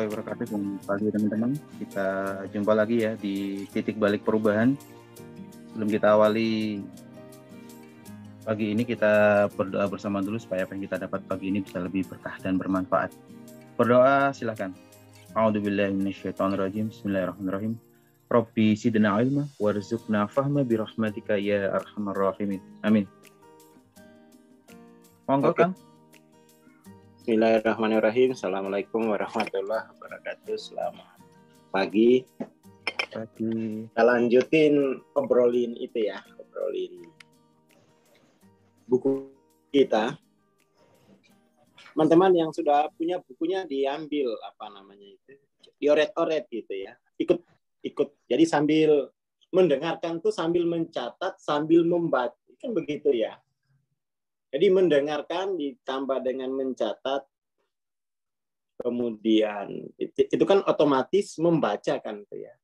warahmatullahi wabarakatuh. Selamat pagi teman-teman. Kita jumpa lagi ya di titik balik perubahan. Sebelum kita awali pagi ini, kita berdoa bersama dulu supaya apa yang kita dapat pagi ini bisa lebih berkah dan bermanfaat. Berdoa silakan. A'udzubillahi minasyaitonirrajim. Bismillahirrahmanirrahim. Rabbi zidna ilma warzuqna fahma birahmatika ya arhamar rahimin. Amin. Monggo, Kang. Bismillahirrahmanirrahim. Assalamualaikum warahmatullahi wabarakatuh. Selamat pagi. Kita lanjutin obrolin buku kita. Teman-teman yang sudah punya bukunya diambil dioret-oret gitu ya. Ikut. Jadi sambil mendengarkan tuh sambil mencatat, sambil membaca, kan begitu ya. Jadi mendengarkan ditambah dengan mencatat, kemudian itu kan otomatis membaca kan itu ya.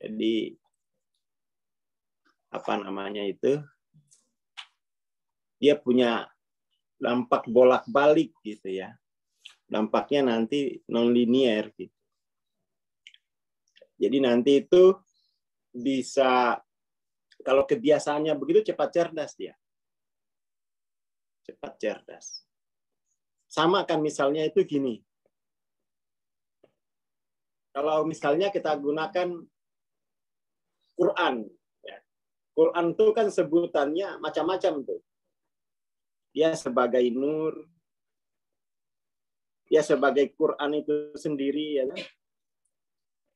Jadi dia punya dampak bolak-balik gitu ya. Dampaknya nanti non-linear gitu. Jadi nanti itu bisa, kalau kebiasaannya begitu cepat cerdas dia. Cepat cerdas. Sama kan misalnya itu gini. Kalau misalnya kita gunakan Quran. Ya. Quran itu kan sebutannya macam-macam tuh. Dia sebagai nur. Dia sebagai Quran itu sendiri. Ya.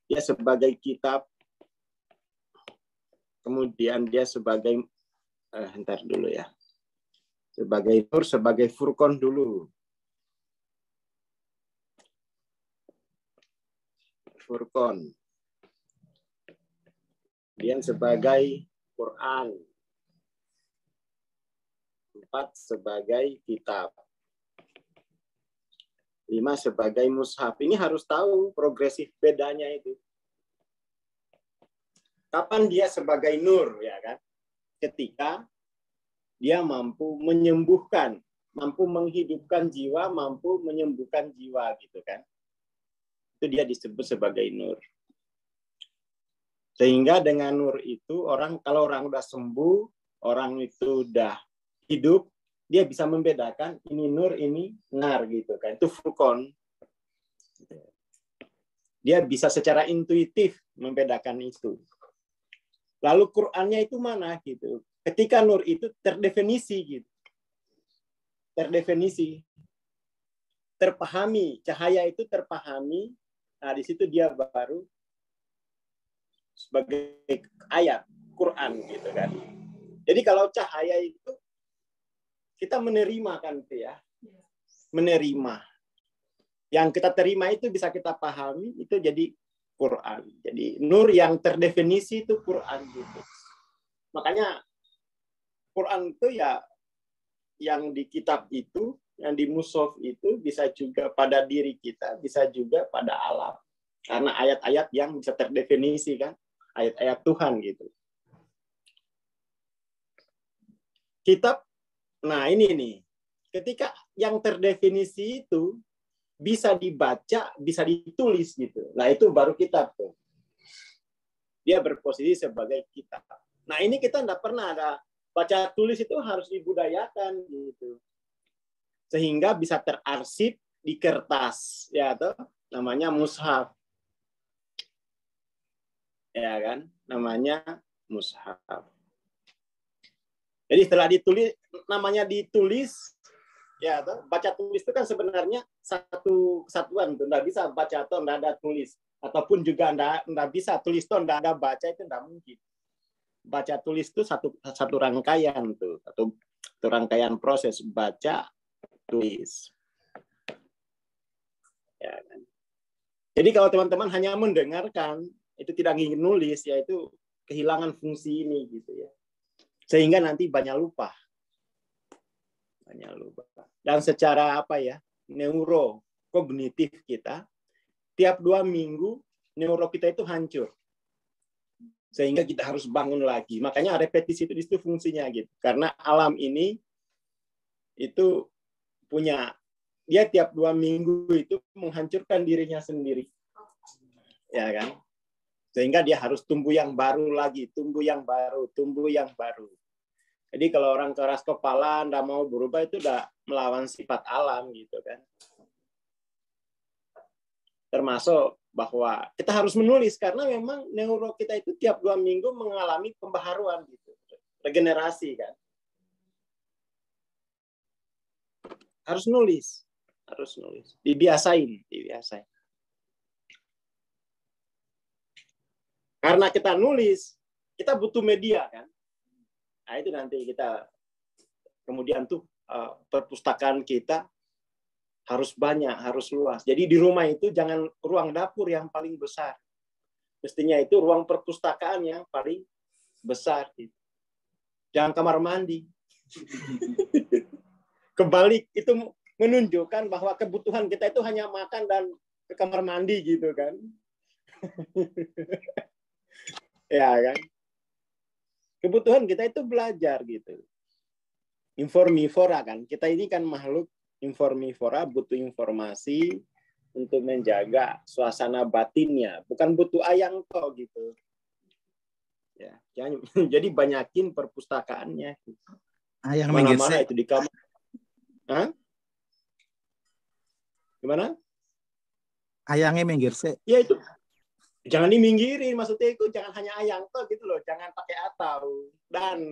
Dia sebagai kitab. Kemudian dia sebagai, ntar dulu ya. Sebagai nur, sebagai furqan dulu. Furqan. Kemudian sebagai Quran. 4 sebagai kitab. 5 sebagai mushaf. Ini harus tahu progresif bedanya itu. Kapan dia sebagai nur, ya kan? Ketika dia mampu menyembuhkan, mampu menghidupkan jiwa, mampu menyembuhkan jiwa gitu kan. Itu dia disebut sebagai nur. Sehingga dengan nur itu kalau orang udah sembuh, orang itu udah hidup, dia bisa membedakan ini nur, ini nar gitu kan. Itu furqan. Dia bisa secara intuitif membedakan itu. Lalu Qur'annya itu mana gitu. Ketika nur itu terdefinisi gitu. Terdefinisi. Terpahami, cahaya itu terpahami. Nah, di situ dia baru sebagai ayat Quran gitu kan. Jadi kalau cahaya itu kita menerima kan itu ya. Menerima. Yang kita terima itu bisa kita pahami, itu jadi Quran. Jadi nur yang terdefinisi itu Quran gitu. Makanya Quran itu ya yang di kitab itu, yang di mushaf itu bisa juga pada diri kita, bisa juga pada alam. Karena ayat-ayat yang bisa terdefinisi kan, ayat-ayat Tuhan gitu. Kitab, nah ini nih, ketika yang terdefinisi itu bisa dibaca, bisa ditulis gitu. Nah itu baru kitab tuh. Dia berposisi sebagai kitab. Nah ini kita tidak pernah ada baca tulis, itu harus dibudayakan gitu. Sehingga bisa terarsip di kertas, ya toh, namanya mushaf. Ya kan? Namanya mushaf. Jadi setelah ditulis, namanya ditulis, ya toh, baca tulis itu kan sebenarnya satu kesatuan, tuh nggak bisa baca atau nggak ada tulis, ataupun juga nggak bisa tulis atau nggak ada baca, itu nggak mungkin. Baca tulis itu satu rangkaian tuh, satu rangkaian proses baca tulis. Ya kan? Jadi kalau teman-teman hanya mendengarkan, itu tidak ingin nulis, yaitu kehilangan fungsi ini gitu ya. Sehingga nanti banyak lupa. Dan secara neurokognitif kita, tiap 2 minggu neuro kita itu hancur. Sehingga kita harus bangun lagi. Makanya repetisi itu di situ fungsinya gitu. Karena alam ini itu punya dia tiap 2 minggu itu menghancurkan dirinya sendiri. Ya kan? Sehingga dia harus tumbuh yang baru lagi, tumbuh yang baru, tumbuh yang baru. Jadi kalau orang keras kepala, nggak mau berubah, itu udah melawan sifat alam gitu kan. Termasuk bahwa kita harus menulis, karena memang neuro kita itu tiap 2 minggu mengalami pembaharuan gitu, regenerasi kan. Harus nulis, dibiasain. Karena kita nulis, kita butuh media kan. Nah itu nanti kita kemudian tuh perpustakaan kita harus banyak, harus luas. Jadi di rumah itu jangan ruang dapur yang paling besar. Mestinya itu ruang perpustakaan yang paling besar. Jangan kamar mandi. Kebalik, itu menunjukkan bahwa kebutuhan kita itu hanya makan dan ke kamar mandi gitu kan. Ya kan. Kebutuhan kita itu belajar gitu. Informivora kan. Kita ini kan makhluk informivora, butuh informasi untuk menjaga suasana batinnya. Bukan butuh ayang toh gitu. Ya, jadi banyakin perpustakaannya. Ayang Mana-mana itu di kamar. Hah? Gimana? Ayangnya minggir sih. Ya itu. Jangan diminggirin, maksudnya itu jangan hanya ayang toh gitu loh, jangan pakai atau dan,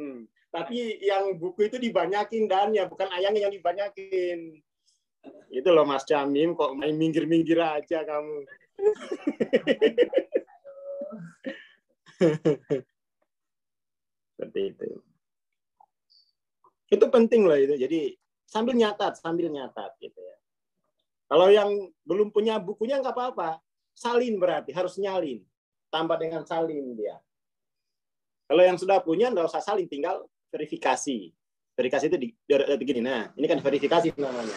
tapi yang buku itu dibanyakin dan ya bukan ayangnya yang dibanyakin. Itu loh Mas Camim, kok main minggir-minggir aja kamu. Seperti itu. Itu penting loh itu. Jadi sambil nyatat gitu ya. Kalau yang belum punya bukunya nggak apa-apa. Salin berarti, harus nyalin. Tambah dengan salin dia. Kalau yang sudah punya, nggak usah salin, tinggal verifikasi. Verifikasi itu begini. Nah, ini kan verifikasi namanya.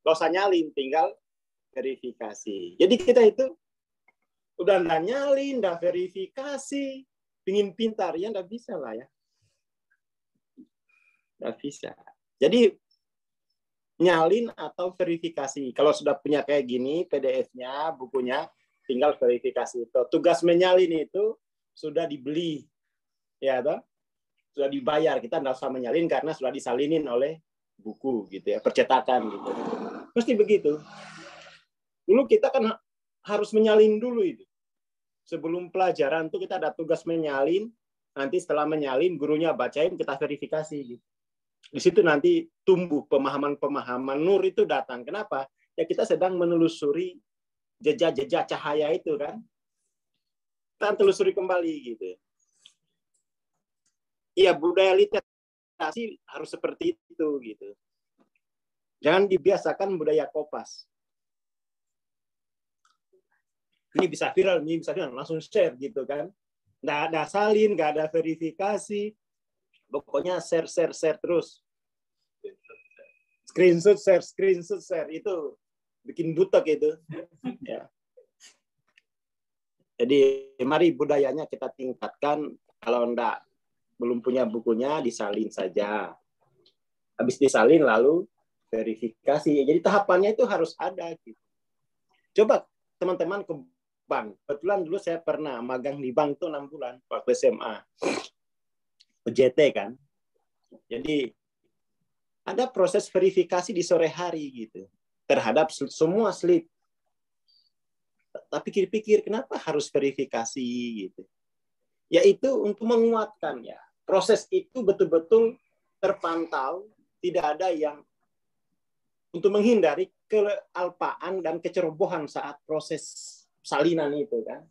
Nggak usah nyalin, tinggal verifikasi. Jadi kita itu udah nggak nyalin, nggak verifikasi, pingin pintar, ya nggak bisa lah ya. Nggak bisa. Jadi nyalin atau verifikasi. Kalau sudah punya kayak gini, PDF-nya, bukunya, tinggal verifikasi itu. Tugas menyalin itu sudah dibeli, ya toh? Sudah dibayar. Kita nggak usah menyalin karena sudah disalinin oleh buku, gitu ya, percetakan gitu. Mesti begitu. Dulu kita kan harus menyalin dulu itu. Sebelum pelajaran tuh kita ada tugas menyalin. Nanti setelah menyalin, gurunya bacain, kita verifikasi gitu. Di situ nanti tumbuh pemahaman-pemahaman nur itu datang. Kenapa? Ya kita sedang menelusuri jejak-jejak cahaya itu kan. Kita telusuri kembali gitu. Iya, budaya literasi harus seperti itu gitu. Jangan dibiasakan budaya kopas. Ini bisa viral, langsung share gitu kan. Nggak ada salin, nggak ada verifikasi. Pokoknya share terus. Screenshot share itu bikin butek itu. Ya. Jadi mari budayanya kita tingkatkan. Kalau belum punya bukunya, disalin saja. Habis disalin lalu verifikasi. Jadi tahapannya itu harus ada. Gitu. Coba teman-teman ke bank. Kebetulan dulu saya pernah magang di bank tuh 6 bulan waktu SMA. PJT kan. Jadi ada proses verifikasi di sore hari gitu terhadap semua slip. Tapi pikir-pikir kenapa harus verifikasi gitu? Yaitu untuk menguatkan ya. Proses itu betul-betul terpantau, tidak ada yang untuk menghindari kealpaan dan kecerobohan saat proses salinan itu kan.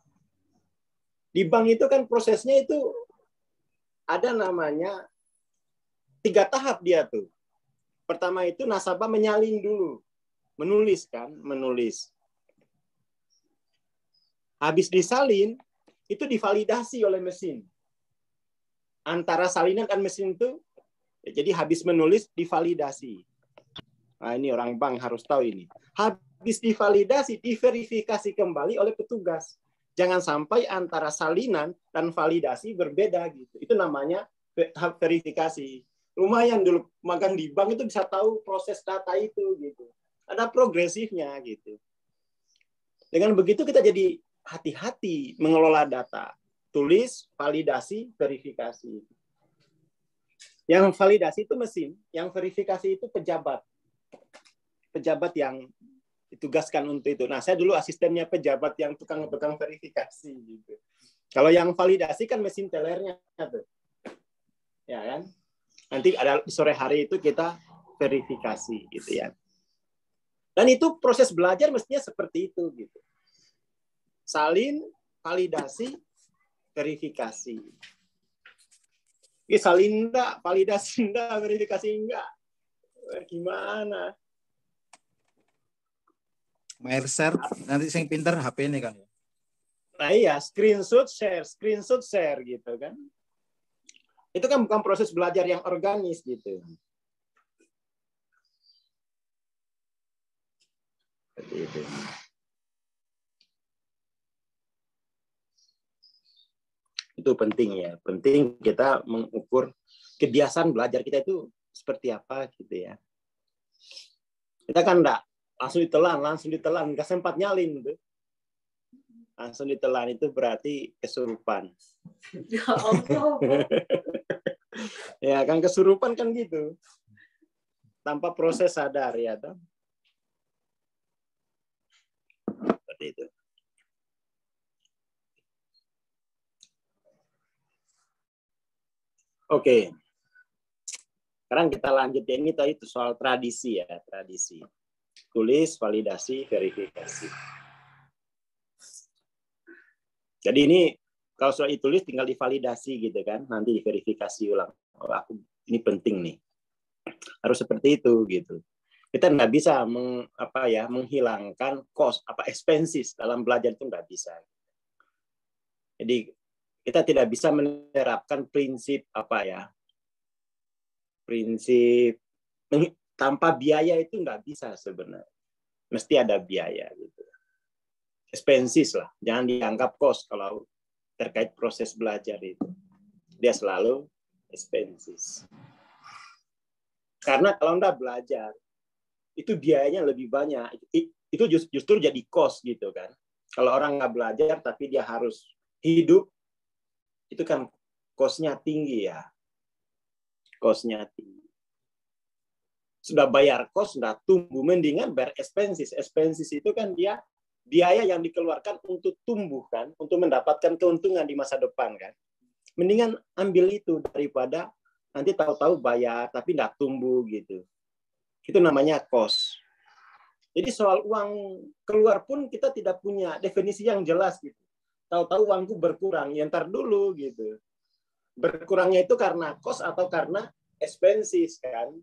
Di bank itu kan prosesnya itu ada namanya 3 tahap dia tuh. Pertama itu nasabah menyalin dulu. Menulis. Habis disalin, itu divalidasi oleh mesin. Antara salinan dan mesin itu, jadi habis menulis, divalidasi. Nah ini orang bank harus tahu ini. Habis divalidasi, diverifikasi kembali oleh petugas. Jangan sampai antara salinan dan validasi berbeda gitu. Itu namanya verifikasi. Lumayan dulu magang di bank itu bisa tahu proses data itu gitu. Ada progresifnya gitu. Dengan begitu kita jadi hati-hati mengelola data. Tulis, validasi, verifikasi. Yang validasi itu mesin, yang verifikasi itu pejabat. Pejabat yang ditugaskan untuk itu. Nah, saya dulu asistennya pejabat yang tukang verifikasi gitu. Kalau yang validasi kan mesin tellernya tuh. Ya kan? Nanti ada sore hari itu kita verifikasi gitu ya. Dan itu proses belajar mestinya seperti itu gitu. Salin, validasi, verifikasi. Ini salin enggak, validasi enggak, verifikasi enggak. Gimana? share nanti sing pinter HP ini kan. Nah iya, screenshot share gitu kan. Itu kan bukan proses belajar yang organis gitu. Seperti itu. Itu penting ya. Penting kita mengukur kebiasaan belajar kita itu seperti apa gitu ya. Kita kan enggak langsung ditelan, nggak sempat nyalin tuh. Langsung ditelan itu berarti kesurupan. Ya Allah. Ya kan kesurupan kan gitu. Tanpa proses sadar ya toh. Seperti itu. Oke. Sekarang kita lanjut ya, ini tadi soal tradisi ya, tradisi. Tulis, validasi, verifikasi. Jadi ini kalau soal ditulis tinggal divalidasi gitu kan, nanti diverifikasi ulang. Oh, ini penting nih. Harus seperti itu gitu. Kita nggak bisa menghilangkan cost expenses dalam belajar itu nggak bisa. Jadi kita tidak bisa menerapkan prinsip prinsip tanpa biaya itu nggak bisa sebenarnya. Mesti ada biaya gitu. Expenses lah, jangan dianggap cost kalau terkait proses belajar itu. Dia selalu expenses. Karena kalau Anda belajar, itu biayanya lebih banyak. Itu justru jadi cost gitu kan. Kalau orang nggak belajar tapi dia harus hidup, itu kan cost-nya tinggi ya. Cost-nya tinggi. Sudah bayar cost, sudah tumbuh, mendingan bayar expenses. Expenses itu kan dia biaya yang dikeluarkan untuk tumbuh kan, untuk mendapatkan keuntungan di masa depan kan. Mendingan ambil itu daripada nanti tahu-tahu bayar tapi nggak tumbuh gitu. Itu namanya cost. Jadi soal uang keluar pun kita tidak punya definisi yang jelas gitu. Tahu-tahu uangku berkurang, ya ntar dulu gitu. Berkurangnya itu karena cost atau karena expenses kan.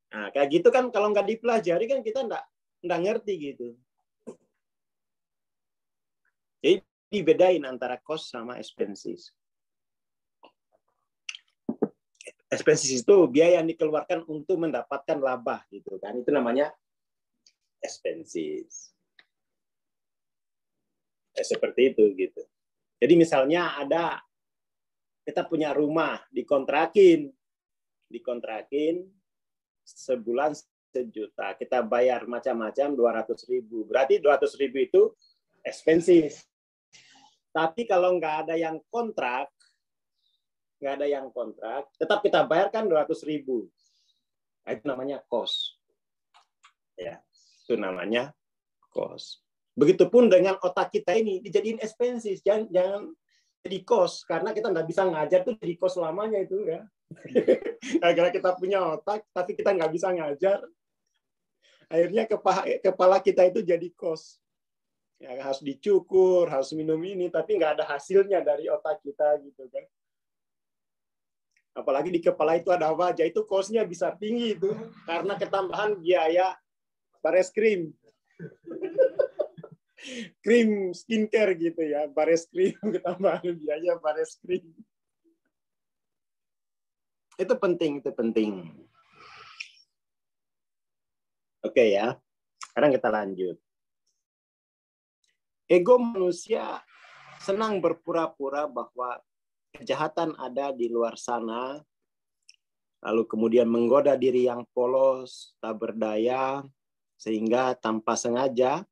Nah, kayak gitu kan kalau nggak dipelajari kan kita nggak ngerti gitu. Jadi dibedain antara cost sama expenses. Expenses itu biaya yang dikeluarkan untuk mendapatkan laba gitu kan. Itu namanya expenses. Seperti itu gitu. Jadi misalnya kita punya rumah dikontrakin sebulan 1 juta, kita bayar macam-macam 200.000. Berarti 200.000 itu expenses. Tapi kalau nggak ada yang kontrak, tetap kita bayarkan 200.000. Nah, itu namanya cost. Ya, itu namanya cost. Begitupun dengan otak kita ini dijadiin expenses, jangan jadi cost karena kita nggak bisa ngajar tuh jadi cost selamanya itu ya. Karena kita punya otak tapi kita nggak bisa ngajar, akhirnya kepala kita itu jadi cost. Ya, harus dicukur, harus minum ini, tapi nggak ada hasilnya dari otak kita gitu kan. Apalagi di kepala itu ada wajah, itu cost-nya bisa tinggi itu karena ketambahan biaya bares krim. Krim skincare gitu ya, bares krim, ketambahan biaya bares krim. Itu penting. Oke ya, sekarang kita lanjut. Ego manusia senang berpura-pura bahwa kejahatan ada di luar sana, lalu kemudian menggoda diri yang polos, tak berdaya, sehingga tanpa sengaja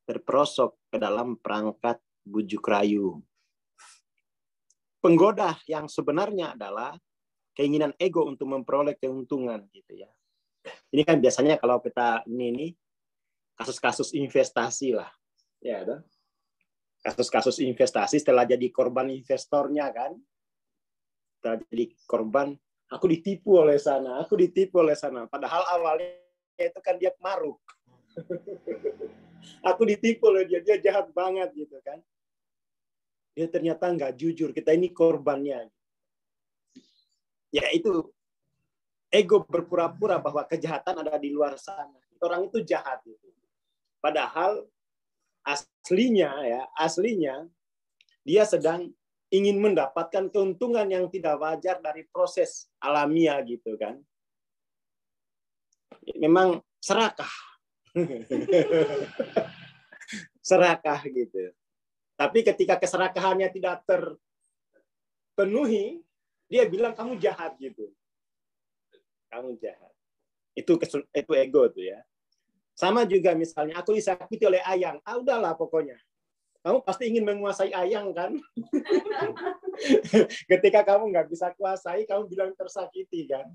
terperosok ke dalam perangkat bujuk rayu. Penggoda yang sebenarnya adalah keinginan ego untuk memperoleh keuntungan gitu ya. Ini kan biasanya kalau kita ini kasus-kasus investasi lah, ya kan? Kasus-kasus investasi setelah jadi korban investornya kan, setelah jadi korban, aku ditipu oleh sana, aku ditipu oleh sana. Padahal awalnya itu kan dia maruk. Aku ditipu oleh dia, dia jahat banget gitu kan. Dia ternyata nggak jujur, kita ini korbannya. Ya itu ego berpura-pura bahwa kejahatan ada di luar sana. Orang itu jahat gitu. Padahal aslinya dia sedang ingin mendapatkan keuntungan yang tidak wajar dari proses alamiah gitu kan. Memang serakah. Serakah gitu. Tapi ketika keserakahannya tidak terpenuhi, dia bilang kamu jahat gitu. Kamu jahat. Itu ego tuh ya. Sama juga misalnya aku disakiti oleh ayang. Ah udahlah pokoknya. Kamu pasti ingin menguasai ayang kan? Ketika kamu nggak bisa kuasai, kamu bilang tersakiti kan?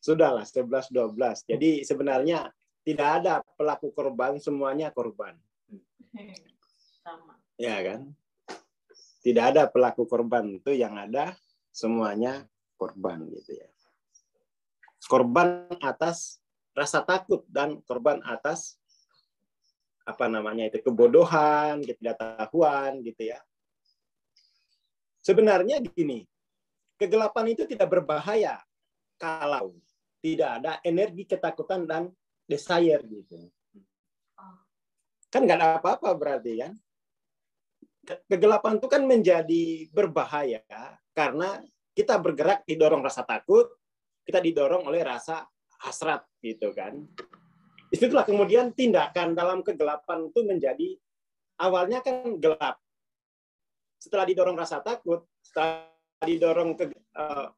Sudahlah 11-12. Jadi sebenarnya tidak ada pelaku korban, semuanya korban. Sama. Ya kan? Tidak ada pelaku korban, itu yang ada semuanya korban gitu ya. Korban atas rasa takut dan korban atas kebodohan, ketidaktahuan gitu ya. Sebenarnya gini, kegelapan itu tidak berbahaya kalau tidak ada energi ketakutan dan desire gitu. Kan nggak ada apa-apa berarti kan? Kegelapan itu kan menjadi berbahaya karena kita bergerak didorong rasa takut, kita didorong oleh rasa hasrat gitu kan. Itulah kemudian tindakan dalam kegelapan itu menjadi awalnya kan gelap. Setelah didorong rasa takut, setelah didorong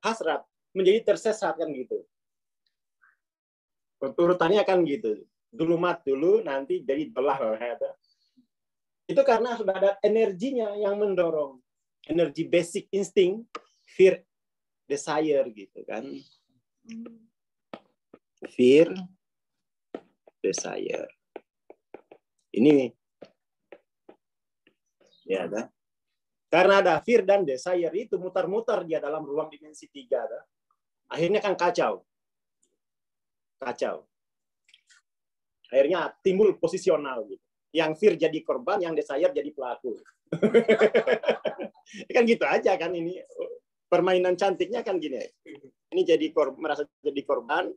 hasrat, menjadi tersesat kan gitu. Urutannya kan gitu. Dulumat dulu, nanti jadi belah. Itu karena sudah ada energinya yang mendorong. Energi basic insting, fear, desire gitu kan. Fear, desire. Ini ya kan? Karena ada fear dan desire itu mutar-mutar dia dalam ruang dimensi 3. Akhirnya kan kacau. Akhirnya timbul posisional gitu. Yang fear jadi korban, yang desire jadi pelaku. Kan gitu aja kan ini. Permainan cantiknya kan gini. Ini merasa jadi korban,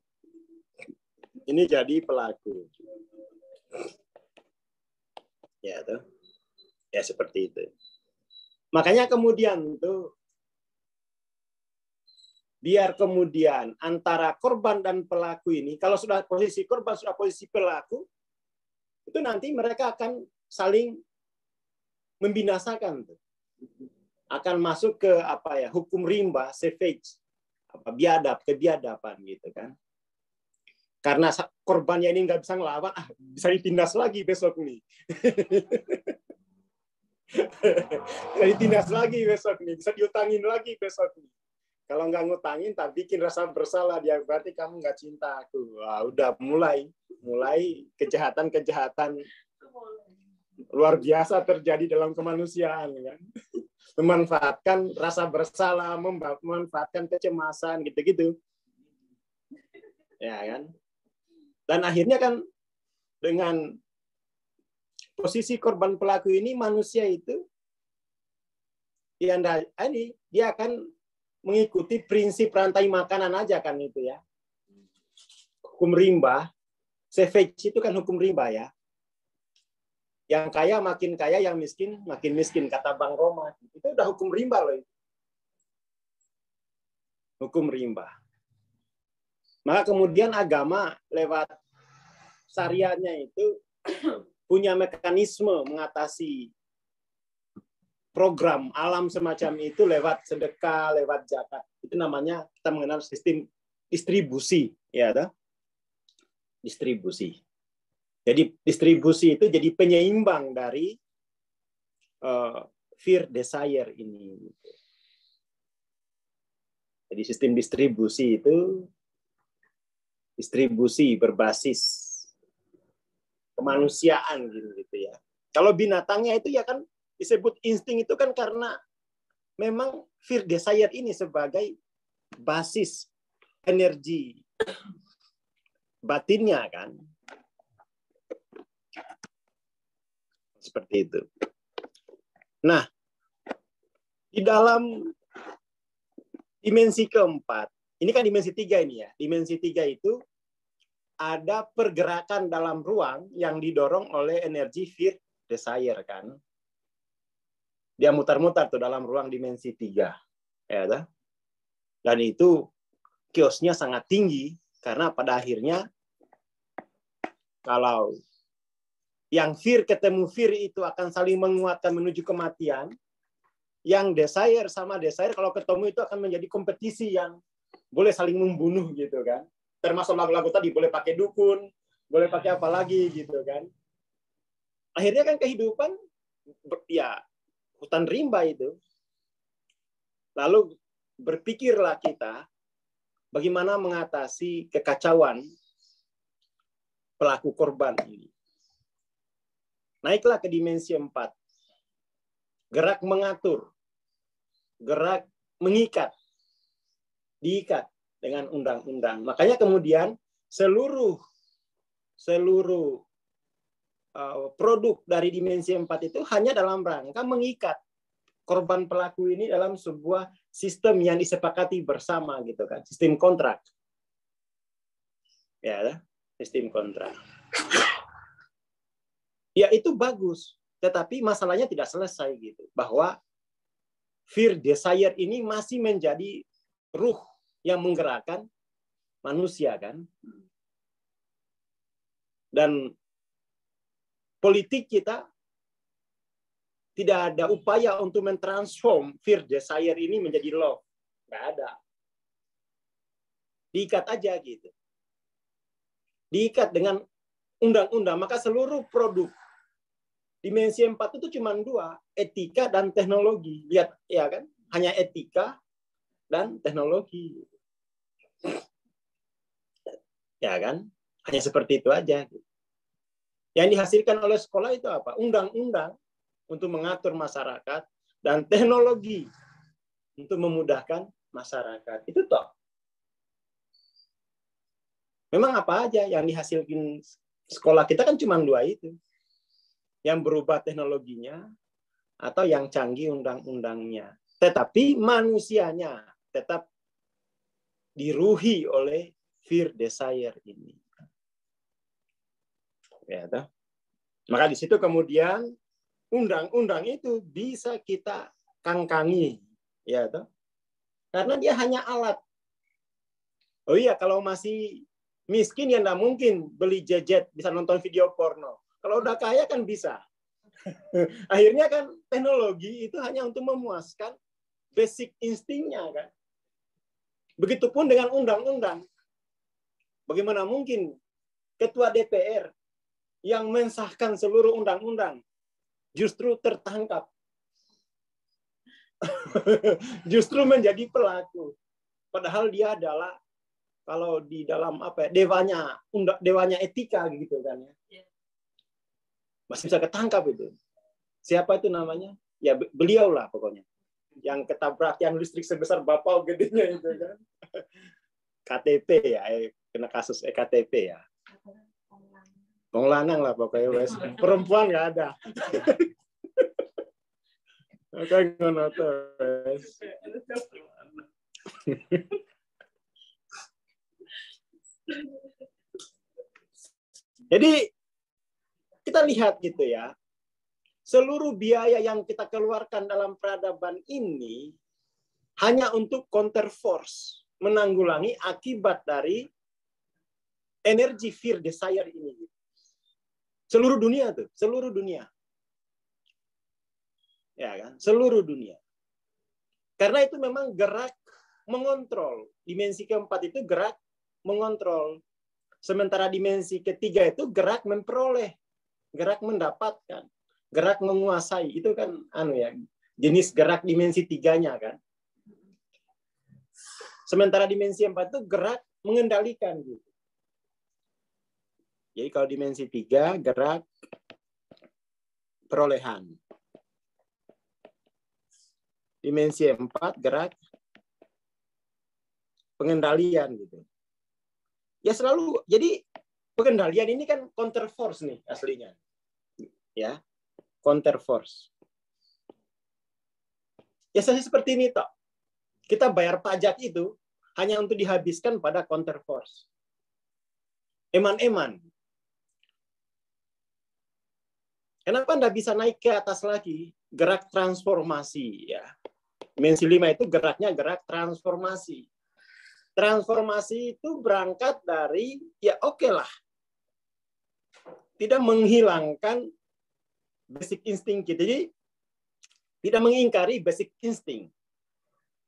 ini jadi pelaku. Ya tuh. Ya seperti itu. Makanya kemudian tuh biar kemudian antara korban dan pelaku ini, kalau sudah posisi korban, sudah posisi pelaku, itu nanti mereka akan saling membinasakan tuh. Akan masuk ke hukum rimba, savage, kebiadaban gitu kan. Karena korbannya ini nggak bisa ngelawan, bisa ditindas lagi besok nih. Bisa ditindas lagi besok nih, bisa diutangin lagi besok nih. Kalau nggak ngutangin, tak bikin rasa bersalah dia, berarti kamu nggak cinta aku. Wah, udah mulai kejahatan luar biasa terjadi dalam kemanusiaan kan. Memanfaatkan rasa bersalah, memanfaatkan kecemasan gitu-gitu. Ya kan? Dan akhirnya kan dengan posisi korban pelaku ini manusia itu dia akan mengikuti prinsip rantai makanan aja kan itu ya. Hukum rimba, savage itu kan hukum rimba ya. Yang kaya makin kaya, yang miskin makin miskin, kata Bang Roma. Itu udah hukum rimba loh. Hukum rimba. Maka kemudian agama lewat syariatnya itu punya mekanisme mengatasi program alam semacam itu lewat sedekah, lewat zakat. Itu namanya kita mengenal sistem distribusi, ya, distribusi. Jadi distribusi itu jadi penyeimbang dari fear desire ini. Jadi sistem distribusi itu distribusi berbasis kemanusiaan gitu ya. Kalau binatangnya itu ya kan disebut insting itu kan karena memang fear desire ini sebagai basis energi batinnya kan. Seperti itu. Nah, di dalam dimensi keempat, ini kan dimensi 3 ini ya. Dimensi 3 itu ada pergerakan dalam ruang yang didorong oleh energi fear desire kan. Dia mutar-mutar tuh dalam ruang dimensi 3. Ya, dan itu kiosnya sangat tinggi karena pada akhirnya kalau yang fear ketemu fear itu akan saling menguatkan menuju kematian. Yang desire sama desire kalau ketemu itu akan menjadi kompetisi yang boleh saling membunuh gitu kan. Termasuk lagu-lagu tadi boleh pakai dukun, boleh pakai apa lagi gitu kan. Akhirnya kan kehidupan ya hutan rimba itu. Lalu berpikirlah kita bagaimana mengatasi kekacauan pelaku korban ini. Naiklah ke dimensi 4. Gerak mengatur, gerak mengikat, diikat dengan undang-undang. Makanya kemudian seluruh produk dari dimensi 4 itu hanya dalam rangka mengikat korban pelaku ini dalam sebuah sistem yang disepakati bersama gitu kan, sistem kontrak. Ya, sistem kontrak. Ya itu bagus, tetapi masalahnya tidak selesai gitu. Bahwa fear desire ini masih menjadi ruh yang menggerakkan manusia kan. Dan politik kita tidak ada upaya untuk mentransform fear desire ini menjadi love. Nggak ada. Diikat aja gitu. Diikat dengan undang-undang. Maka seluruh produk dimensi 4 itu cuma 2, etika dan teknologi. Lihat ya kan, hanya etika dan teknologi. Ya kan? Hanya seperti itu aja. Yang dihasilkan oleh sekolah itu apa? Undang-undang untuk mengatur masyarakat dan teknologi untuk memudahkan masyarakat. Itu toh. Memang apa aja yang dihasilkan sekolah kita kan cuma 2 itu. Yang berubah teknologinya atau yang canggih undang-undangnya. Tetapi manusianya tetap diruhi oleh fear desire ini. Ya, toh? Maka di situ kemudian undang-undang itu bisa kita kangkangi, ya toh? Karena dia hanya alat. Oh iya, kalau masih miskin ya nggak mungkin beli gadget bisa nonton video porno. Kalau udah kaya kan bisa. Akhirnya kan teknologi itu hanya untuk memuaskan basic instingnya kan. Begitupun dengan undang-undang. Bagaimana mungkin ketua DPR yang mensahkan seluruh undang-undang justru tertangkap. Justru menjadi pelaku. Padahal dia adalah kalau di dalam apa ya, dewanya etika gitu kan ya. Masih bisa ketangkap itu. Siapa itu namanya? Ya beliau lah pokoknya. Yang ketabrak yang listrik sebesar bapau gedenya itu kan. KTP ya, kena kasus EKTP ya. Wong lanang lah pokoknya wes. Perempuan nggak ada. Oke, ngono wes. Jadi kita lihat gitu ya, seluruh biaya yang kita keluarkan dalam peradaban ini hanya untuk counter force, menanggulangi akibat dari energi fear desire ini. Seluruh dunia tuh, seluruh dunia. Ya kan? Seluruh dunia. Karena itu memang gerak mengontrol. Dimensi keempat itu gerak mengontrol. Sementara dimensi ketiga itu gerak memperoleh, gerak mendapatkan, gerak menguasai. Itu kan jenis gerak dimensi tiganya kan. Sementara dimensi 4 itu gerak mengendalikan gitu. Jadi kalau dimensi 3 gerak perolehan. Dimensi 4 gerak pengendalian gitu. Ya selalu, jadi pengendalian ini kan counter force nih aslinya. Ya, counter force. Ya seperti ini toh. Kita bayar pajak itu hanya untuk dihabiskan pada counter force. Eman-eman. Kenapa Anda bisa naik ke atas lagi? Gerak transformasi. Ya. Dimensi 5 itu geraknya gerak transformasi. Transformasi itu berangkat dari, ya oke lah. Tidak menghilangkan basic insting kita. Jadi, tidak mengingkari basic insting.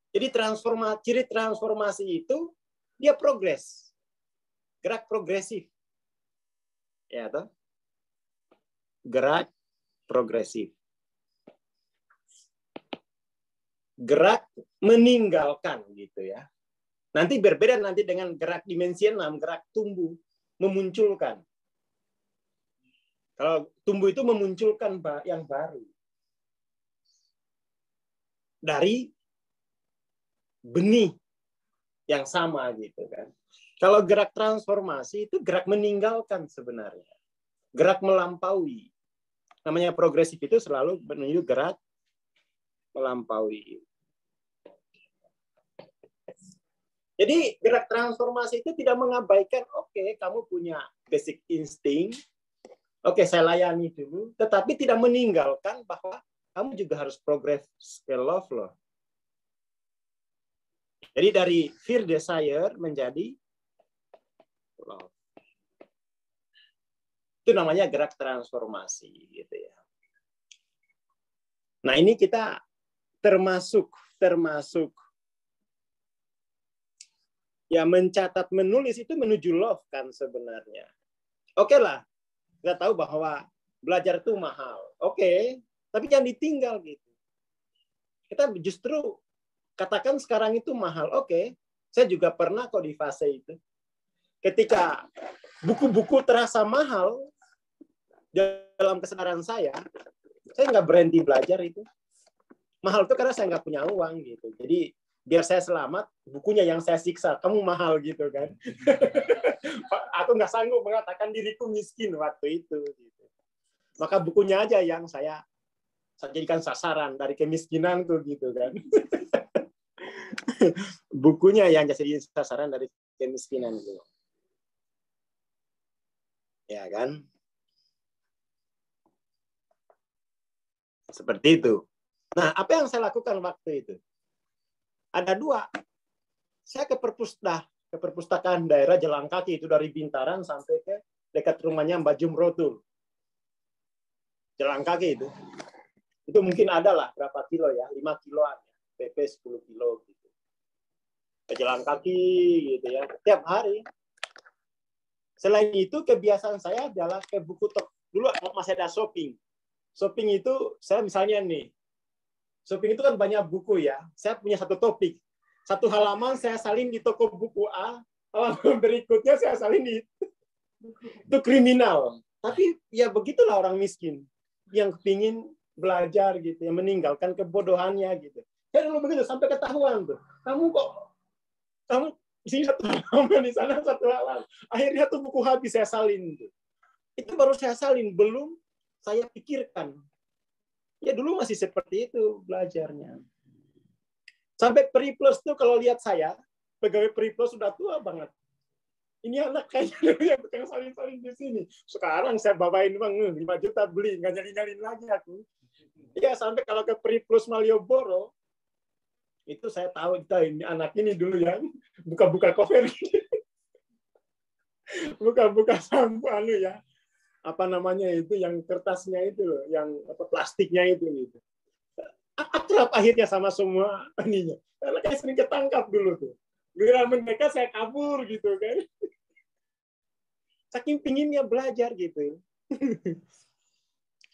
Jadi ciri transformasi itu dia progres, gerak progresif, ya toh, gerak progresif, gerak meninggalkan gitu ya. Nanti berbeda nanti dengan gerak dimensi 6, gerak tumbuh, memunculkan. Kalau tumbuh itu memunculkan yang baru dari benih yang sama gitu kan. Kalau gerak transformasi itu gerak meninggalkan sebenarnya. Gerak melampaui. Namanya progresif itu selalu menuju gerak melampaui. Jadi gerak transformasi itu tidak mengabaikan, oke, kamu punya basic insting, oke, saya layani dulu, tetapi tidak meninggalkan bahwa kamu juga harus progress ke love loh. Jadi dari fear desire menjadi love. Itu namanya gerak transformasi gitu ya. Nah, ini kita termasuk ya mencatat menulis itu menuju love kan sebenarnya. Oke lah. Kita tahu bahwa belajar itu mahal. Oke, tapi jangan ditinggal gitu. Kita justru katakan sekarang itu mahal. Oke, saya juga pernah kok di fase itu. Ketika buku-buku terasa mahal dalam kesadaran saya nggak berhenti belajar itu. Mahal itu karena saya nggak punya uang gitu. Jadi biar saya selamat, bukunya yang saya siksa. Kamu mahal gitu kan. Aku nggak sanggup mengatakan diriku miskin waktu itu. Gitu. Maka bukunya aja yang saya jadikan sasaran dari kemiskinanku gitu kan. Bukunya yang jadi sasaran dari kemiskinan itu. Ya kan? Seperti itu. Nah, apa yang saya lakukan waktu itu? Ada dua. Saya ke perpustakaan daerah jalan kaki itu dari Bintaran sampai ke dekat rumahnya Mbak Jumrotul. Jalan kaki itu. Itu mungkin ada lah berapa kilo ya, 5 kiloan. PP 10 kilo gitu. Jalan kaki gitu ya, tiap hari. Selain itu kebiasaan saya adalah ke buku dulu masih ada shopping. Shopping itu saya misalnya nih, shopping itu kan banyak buku ya. Saya punya satu topik. Satu halaman saya salin di toko buku A, halaman berikutnya saya salin di itu kriminal. Tapi ya begitulah orang miskin yang kepingin belajar gitu, yang meninggalkan kebodohannya gitu. Saya dulu begitu sampai ketahuan tuh. Kamu di sini satu halaman, di sana satu halaman. Akhirnya tuh buku habis saya salin. Itu baru saya salin, belum saya pikirkan. Ya dulu masih seperti itu belajarnya. Sampai Periplus tuh kalau lihat saya, pegawai Periplus sudah tua banget. Ini anak kayaknya dulu yang tukang salin-salin di sini. Sekarang saya bawain uang 5 juta beli, nggak nyalin-nyalin lagi aku. Ya sampai kalau ke Periplus Malioboro, itu saya tahu ini anak ini dulu yang buka-buka cover, buka-buka sampo ya, apa namanya itu yang kertasnya itu loh, yang apa plastiknya itu gitu. akrab akhirnya sama semua ininya. Karena kayak sering ketangkap dulu tuh. Giliran mereka saya kabur gitu kan. Saking pinginnya belajar gitu.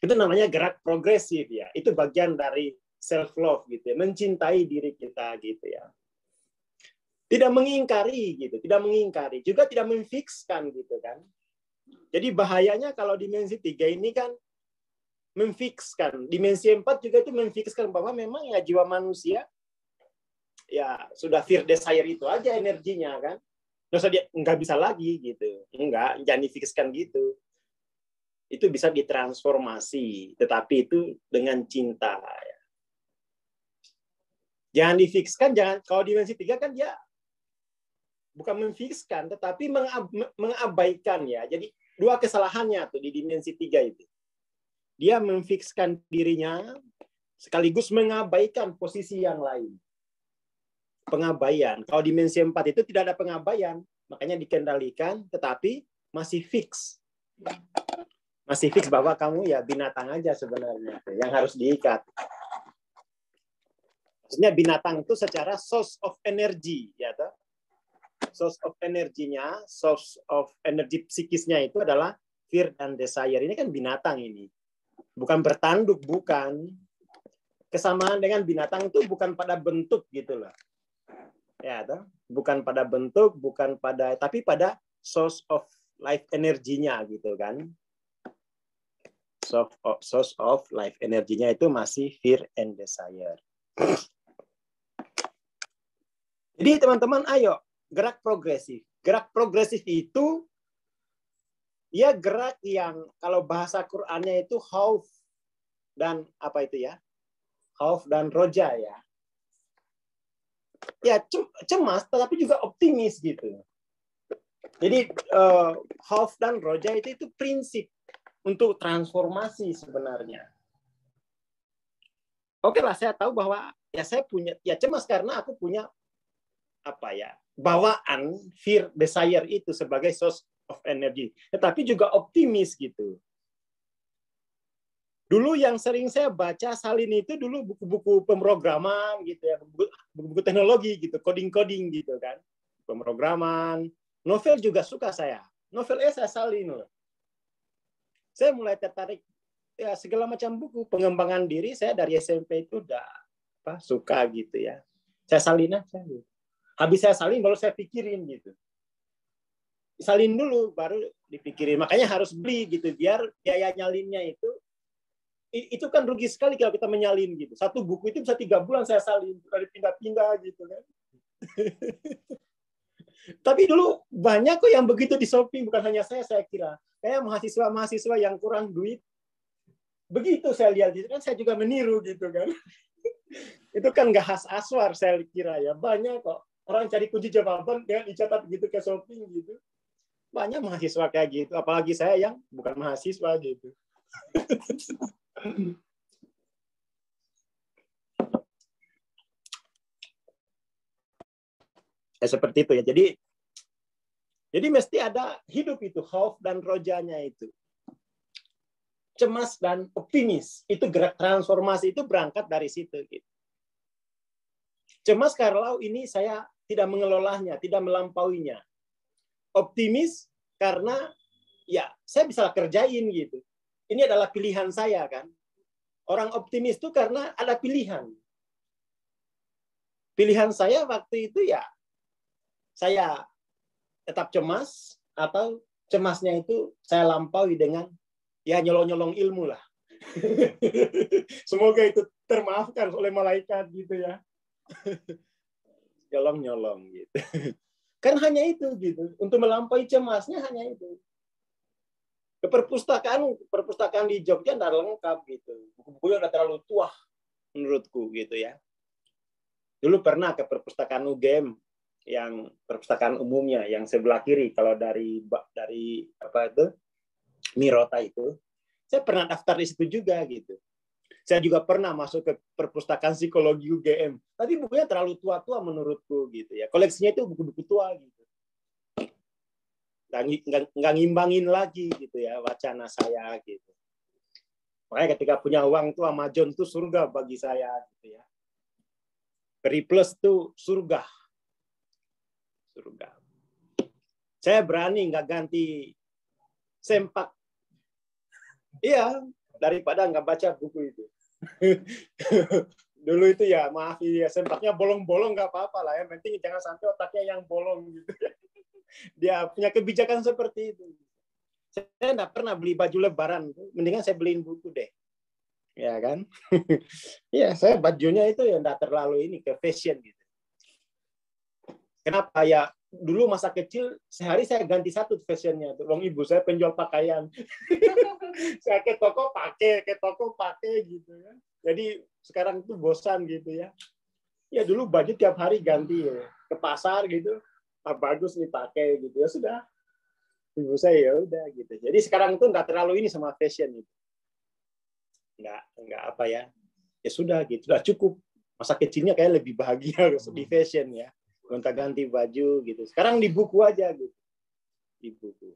Itu namanya gerak progresif ya. Itu bagian dari self love gitu ya. Mencintai diri kita gitu ya. Tidak mengingkari gitu, tidak mengingkari, juga tidak memfikskan gitu kan. Jadi bahayanya kalau dimensi 3 ini kan memfikskan. Dimensi 4 juga itu memfikskan bahwa memang ya jiwa manusia ya sudah fear desire itu aja energinya kan. Terus dia nggak bisa lagi gitu. Enggak, jangan difikskan gitu. Itu bisa ditransformasi, tetapi itu dengan cinta. Ya. Jangan difikskan, jangan kalau dimensi 3 kan dia bukan memfikskan, tetapi mengabaikan ya. Jadi dua kesalahannya tuh di dimensi 3 itu. Dia memfikskan dirinya sekaligus mengabaikan posisi yang lain. Pengabaian. Kalau dimensi 4 itu tidak ada pengabaian, makanya dikendalikan, tetapi masih fix. Masih fix bahwa kamu ya binatang aja sebenarnya yang harus diikat. Maksudnya binatang itu secara source of energy, ya toh? Source of energinya, source of energi psikisnya itu adalah fear dan desire. Ini kan binatang ini. Bukan bertanduk, bukan. Kesamaan dengan binatang itu bukan pada bentuk gitu loh. Ya, toh? Bukan pada bentuk, bukan pada, tapi pada source of life energinya gitu kan. Source of life energinya itu masih fear and desire. Jadi teman-teman, ayo gerak progresif. Gerak progresif itu ya gerak yang kalau bahasa Qur'annya itu khauf dan apa itu ya? Khauf dan roja ya. Ya cemas tetapi juga optimis gitu. Jadi khauf dan roja itu prinsip untuk transformasi sebenarnya. Oke lah, saya tahu bahwa ya saya punya ya cemas karena aku punya apa ya? Bawaan fear desire itu sebagai source of energy, tetapi juga optimis gitu. Dulu yang sering saya baca salin itu dulu buku-buku pemrograman gitu ya, buku-buku teknologi gitu, coding-coding gitu kan, pemrograman, novel juga suka saya, novel saya salin loh. Saya mulai tertarik ya segala macam buku pengembangan diri saya dari SMP itu udah suka gitu ya, saya salin aja gitu. Habis saya salin, baru saya pikirin gitu. Salin dulu, baru dipikirin. Makanya harus beli gitu, biar biaya nyalinnya itu kan rugi sekali kalau kita menyalin gitu. Satu buku itu bisa 3 bulan saya salin, dari pindah-pindah gitu kan. Tapi dulu banyak kok yang begitu di shopping, bukan hanya saya kira. Kayak mahasiswa-mahasiswa yang kurang duit, begitu saya lihat gitu kan, saya juga meniru gitu kan. Itu kan nggak khas Aswar saya kira ya, banyak kok. Orang cari kunci jawaban dengan dicatat gitu ke shopping gitu. Banyak mahasiswa kayak gitu, apalagi saya yang bukan mahasiswa gitu. Ya, seperti itu ya. Jadi mesti ada hidup itu, khauf dan rojanya itu. Cemas dan optimis, itu gerak transformasi itu berangkat dari situ gitu. Cemas kalau ini saya tidak mengelolanya, tidak melampauinya. Optimis karena ya saya bisa kerjain gitu. Ini adalah pilihan saya kan. Orang optimis itu karena ada pilihan. Pilihan saya waktu itu ya saya tetap cemas atau cemasnya itu saya lampaui dengan ya nyolong-nyolong ilmu lah. Semoga itu termaafkan oleh malaikat gitu ya. Nyolong-nyolong gitu. Kan hanya itu gitu. Untuk melampaui cemasnya hanya itu. Ke perpustakaan di Jogja tidak lengkap gitu. Buku-bukunya udah terlalu tua menurutku gitu ya. Dulu pernah ke perpustakaan UGM yang perpustakaan umumnya yang sebelah kiri kalau dari apa itu Mirota itu. Saya pernah daftar di situ juga gitu. Saya juga pernah masuk ke perpustakaan psikologi UGM. Tapi bukunya terlalu tua-tua menurutku gitu ya. Koleksinya itu buku-buku tua gitu. Nggak ngimbangin lagi gitu ya wacana saya gitu. Makanya ketika punya uang tuh Amazon tuh surga bagi saya gitu ya. Periplus tuh surga. Surga. Saya berani nggak ganti sempak. Iya, daripada nggak baca buku itu. Dulu itu ya, maaf ya, sempaknya bolong-bolong nggak apa-apa lah. Yang penting jangan sampai otaknya yang bolong gitu. Dia punya kebijakan seperti itu. Saya nggak pernah beli baju lebaran. Mendingan saya beliin buku deh. Ya kan? Iya, saya bajunya itu ya nggak terlalu ini ke fashion gitu. Kenapa ya? Dulu masa kecil sehari saya ganti satu fashionnya. Wong ibu saya penjual pakaian. Saya ke toko pakai gitu ya. Jadi sekarang itu bosan gitu ya. Ya dulu baju tiap hari ganti ya. Ke pasar gitu. Ah, bagus nih pakai gitu ya sudah. Ibu saya ya udah gitu. Jadi sekarang itu nggak terlalu ini sama fashion gitu. Nggak apa ya. Ya sudah gitu. Sudah cukup. Masa kecilnya kayak lebih bahagia di fashion ya. Gonta-ganti baju gitu. Sekarang di buku aja gitu. Di buku.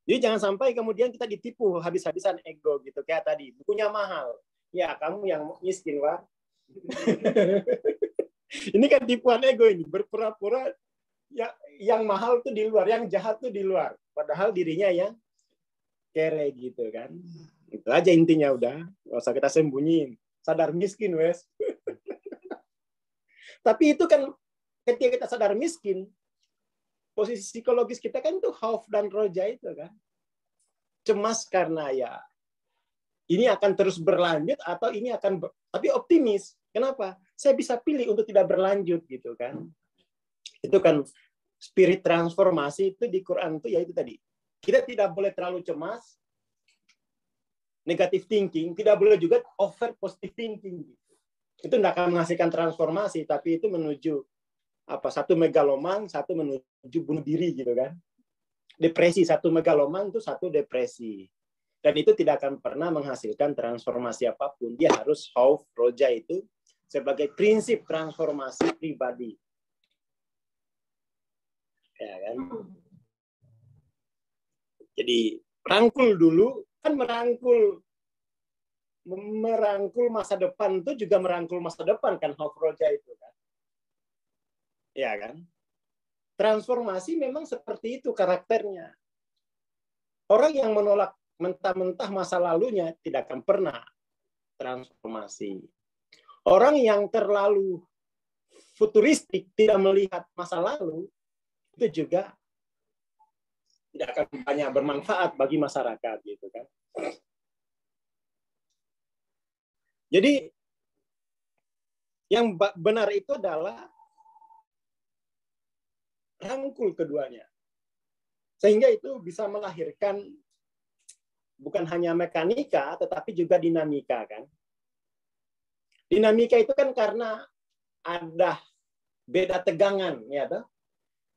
Jadi jangan sampai kemudian kita ditipu habis-habisan ego gitu kayak tadi. Bukunya mahal. Ya, kamu yang miskin, Wak. Ini kan tipuan ego ini. Berpura-pura ya, yang mahal tuh di luar, yang jahat tuh di luar. Padahal dirinya yang kere gitu kan. Itu aja intinya udah. Nggak usah kita sembunyiin. Sadar miskin, wes. Tapi itu kan ketika kita sadar miskin, posisi psikologis kita kan tuh khauf dan roja itu kan. Cemas karena ya ini akan terus berlanjut atau ini akan tapi optimis. Kenapa? Saya bisa pilih untuk tidak berlanjut gitu kan. Itu kan spirit transformasi itu di Quran itu ya itu tadi. Kita tidak boleh terlalu cemas, negative thinking, tidak boleh juga over positive thinking. Itu tidak akan menghasilkan transformasi, tapi itu menuju satu megaloman, satu menuju bunuh diri gitu kan. Depresi, satu megaloman itu satu depresi. Dan itu tidak akan pernah menghasilkan transformasi apapun. Dia harus khauf, roja itu sebagai prinsip transformasi pribadi. Ya kan? Jadi rangkul dulu, kan merangkul masa depan itu juga merangkul masa depan kan khauf roja itu kan. Ya kan? Transformasi memang seperti itu karakternya. Orang yang menolak mentah-mentah masa lalunya tidak akan pernah transformasi. Orang yang terlalu futuristik tidak melihat masa lalu itu juga tidak akan banyak bermanfaat bagi masyarakat gitu kan. Jadi yang benar itu adalah rangkul keduanya. Sehingga itu bisa melahirkan bukan hanya mekanika tetapi juga dinamika kan. Dinamika itu kan karena ada beda tegangan ya toh.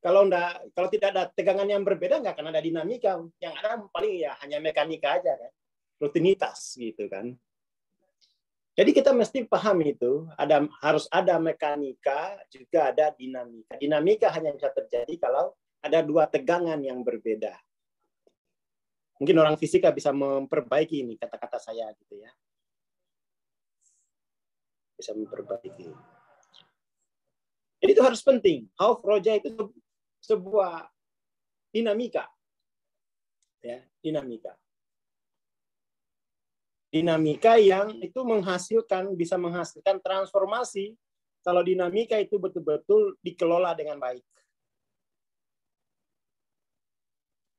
Kalau tidak ada tegangan yang berbeda nggak akan ada dinamika. Yang ada paling ya hanya mekanika aja kan. Rutinitas gitu kan. Jadi kita mesti paham itu, harus ada mekanika, juga ada dinamika. Dinamika hanya bisa terjadi kalau ada dua tegangan yang berbeda. Mungkin orang fisika bisa memperbaiki ini kata-kata saya gitu ya. Bisa memperbaiki. Jadi itu harus penting. Khauf roja itu sebuah dinamika. Ya, dinamika. Dinamika yang itu bisa menghasilkan transformasi kalau dinamika itu betul-betul dikelola dengan baik.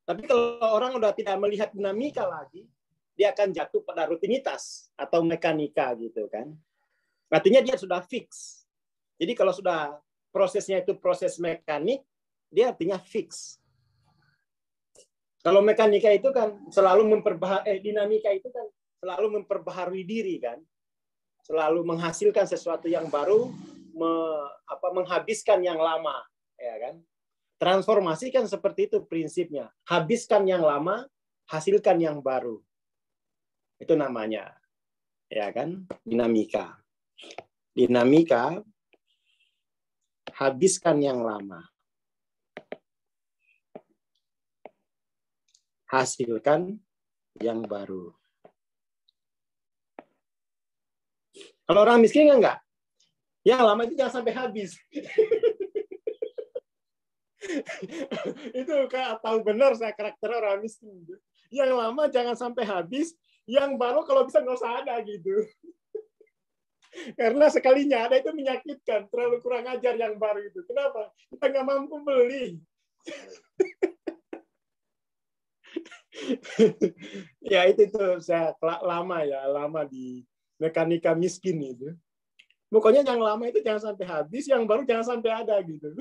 Tapi kalau orang udah tidak melihat dinamika lagi, dia akan jatuh pada rutinitas atau mekanika gitu kan. Artinya dia sudah fix. Jadi kalau sudah prosesnya itu proses mekanik, dia artinya fix. Kalau mekanika itu kan selalu dinamika itu kan selalu memperbaharui diri kan, selalu menghasilkan sesuatu yang baru, menghabiskan yang lama, ya kan? Transformasi kan seperti itu prinsipnya, habiskan yang lama, hasilkan yang baru, itu namanya, ya kan? Dinamika, dinamika, habiskan yang lama, hasilkan yang baru. Kalau orang miskin enggak? Yang lama itu jangan sampai habis. Itu tahu benar saya karakter orang miskin. Yang lama jangan sampai habis, yang baru kalau bisa nggak usah ada gitu. Karena sekalinya ada itu menyakitkan, terlalu kurang ajar yang baru itu. Kenapa? Kita nggak mampu beli. Ya itu tuh saya lama di mekanika miskin itu. Pokoknya yang lama itu jangan sampai habis, yang baru jangan sampai ada gitu.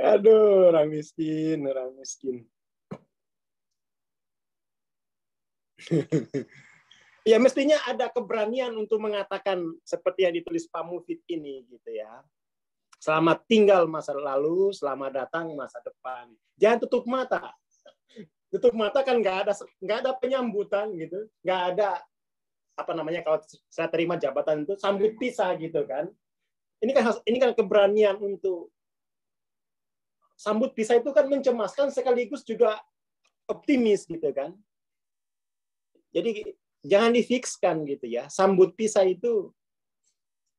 Aduh, orang miskin, orang miskin. Ya mestinya ada keberanian untuk mengatakan seperti yang ditulis Pak Mufid ini gitu ya. Selamat tinggal masa lalu, selamat datang masa depan. Jangan tutup mata. Tutup mata kan nggak ada penyambutan gitu, nggak ada apa namanya kalau saya terima jabatan itu sambut pisah gitu kan. Ini kan keberanian untuk sambut pisah itu kan mencemaskan sekaligus juga optimis gitu kan. Jadi jangan difikskan gitu ya. Sambut pisah itu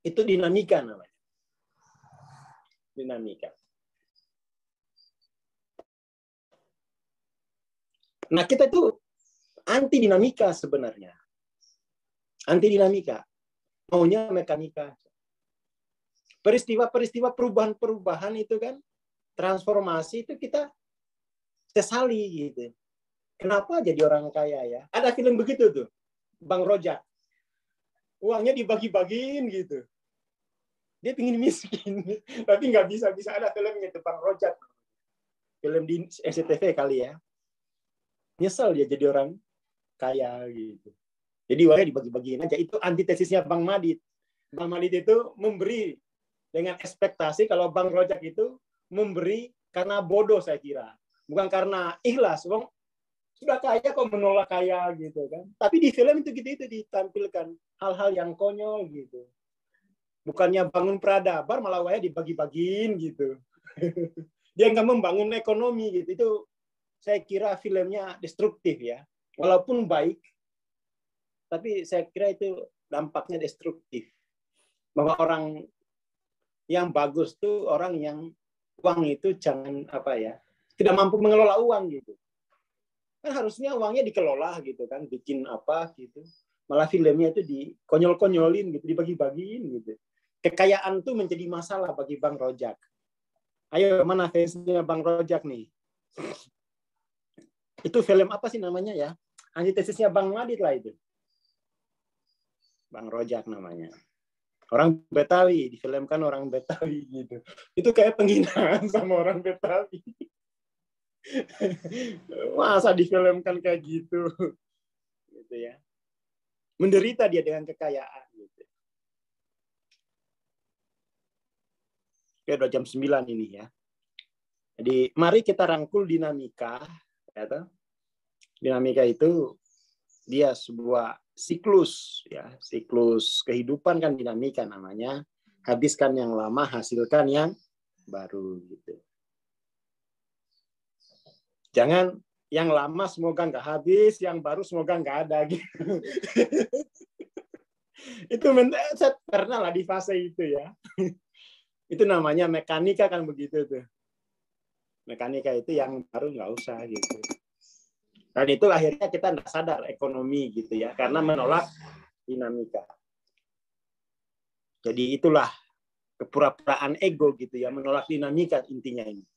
dinamika namanya. Dinamika. Nah, kita itu anti dinamika sebenarnya. Anti dinamika. Maunya mekanika. Peristiwa-peristiwa perubahan-perubahan itu kan, transformasi itu kita sesali gitu. Kenapa jadi orang kaya ya? Ada film begitu tuh, Bang Rojak. Uangnya dibagi-bagiin gitu. Dia pingin miskin, tapi nggak bisa ada filmnya itu Bang Rojak. Film di SCTV kali ya. Nyesel dia jadi orang kaya gitu. Jadi uangnya dibagi-bagiin aja. Itu antitesisnya Bang Madit. Bang Madit itu memberi dengan ekspektasi kalau Bang Rojak itu memberi karena bodoh saya kira. Bukan karena ikhlas. Bang, sudah kaya kok menolak kaya gitu kan. Tapi di film itu ditampilkan hal-hal yang konyol gitu. Bukannya bangun peradaban malah uangnya dibagi-bagiin gitu. Dia nggak membangun ekonomi gitu. Itu saya kira filmnya destruktif ya. Walaupun baik, tapi saya kira itu dampaknya destruktif. Bahwa orang yang bagus tuh orang yang uang itu jangan tidak mampu mengelola uang gitu. Kan harusnya uangnya dikelola gitu kan, bikin apa gitu. Malah filmnya itu dikonyol-konyolin gitu, dibagi-bagiin gitu. Kekayaan tuh menjadi masalah bagi Bang Rojak. Ayo mana fansnya Bang Rojak nih? Itu film apa sih namanya ya? Antitesisnya Bang Madit lah itu. Bang Rojak namanya. Orang Betawi, difilmkan orang Betawi gitu. Itu kayak penghinaan sama orang Betawi. Masa difilmkan kayak gitu? Gitu ya. Menderita dia dengan kekayaan gitu. Oke, udah jam 9 ini ya. Jadi mari kita rangkul dinamika. Ya, dinamika itu dia sebuah siklus ya, siklus kehidupan kan dinamika namanya. Habiskan yang lama, hasilkan yang baru gitu. Jangan yang lama semoga nggak habis, yang baru semoga nggak ada gitu. Itu saya pernah lah di fase itu ya. Itu namanya mekanika kan begitu tuh. Mekanika itu yang baru nggak usah gitu. Dan itu akhirnya kita nggak sadar ekonomi gitu ya, karena menolak dinamika. Jadi itulah kepura-puraan ego gitu ya, menolak dinamika intinya ini.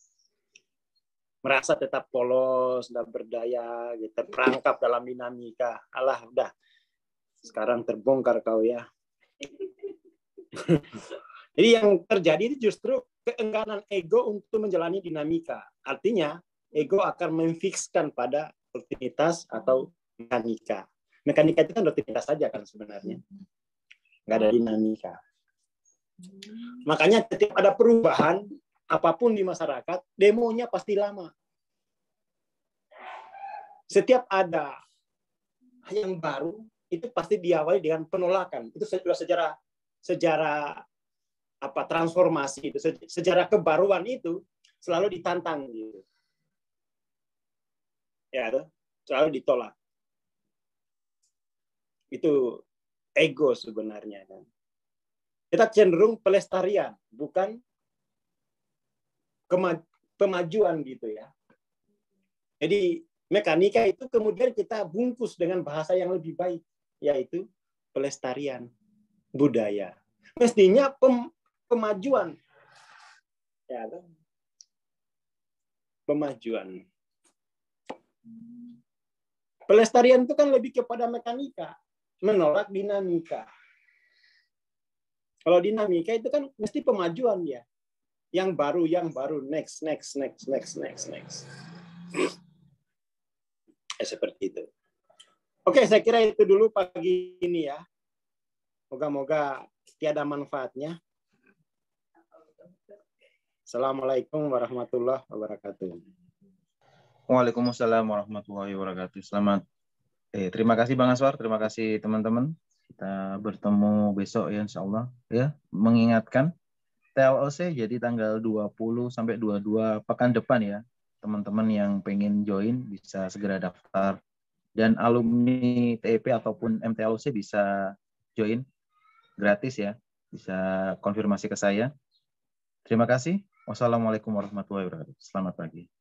Merasa tetap polos, tidak berdaya, gitu, terperangkap dalam dinamika. Alah, udah. Sekarang terbongkar kau ya. Jadi yang terjadi itu justru keengganan ego untuk menjalani dinamika. Artinya, ego akan memfikskan pada rutinitas atau mekanika. Mekanika itu kan rutinitas saja kan sebenarnya. Nggak ada dinamika. Makanya setiap ada perubahan, apapun di masyarakat, demonya pasti lama. Setiap ada yang baru, itu pasti diawali dengan penolakan. Itu sejarah transformasi itu, sejarah kebaruan itu selalu ditantang gitu. Ya, selalu ditolak. Itu ego sebenarnya kan. Kita cenderung pelestarian, bukan pemajuan gitu ya. Jadi mekanika itu kemudian kita bungkus dengan bahasa yang lebih baik, yaitu pelestarian budaya. Mestinya pemajuan. Ya, pemajuan. Pelestarian itu kan lebih kepada mekanika, menolak dinamika. Kalau dinamika itu kan mesti pemajuan ya. Yang baru, next. Seperti itu. Oke, saya kira itu dulu pagi ini ya. Moga-moga tiada manfaatnya. Assalamualaikum warahmatullahi wabarakatuh. Waalaikumsalam warahmatullahi wabarakatuh. Terima kasih Bang Aswar, terima kasih teman-teman. Kita bertemu besok ya insya Allah. Ya, mengingatkan TLOC jadi tanggal 20 sampai 22 pekan depan ya. Teman-teman yang pengen join bisa segera daftar. Dan alumni TEP ataupun MTLOC bisa join gratis ya. Bisa konfirmasi ke saya. Terima kasih. Wassalamualaikum warahmatullahi wabarakatuh. Selamat pagi.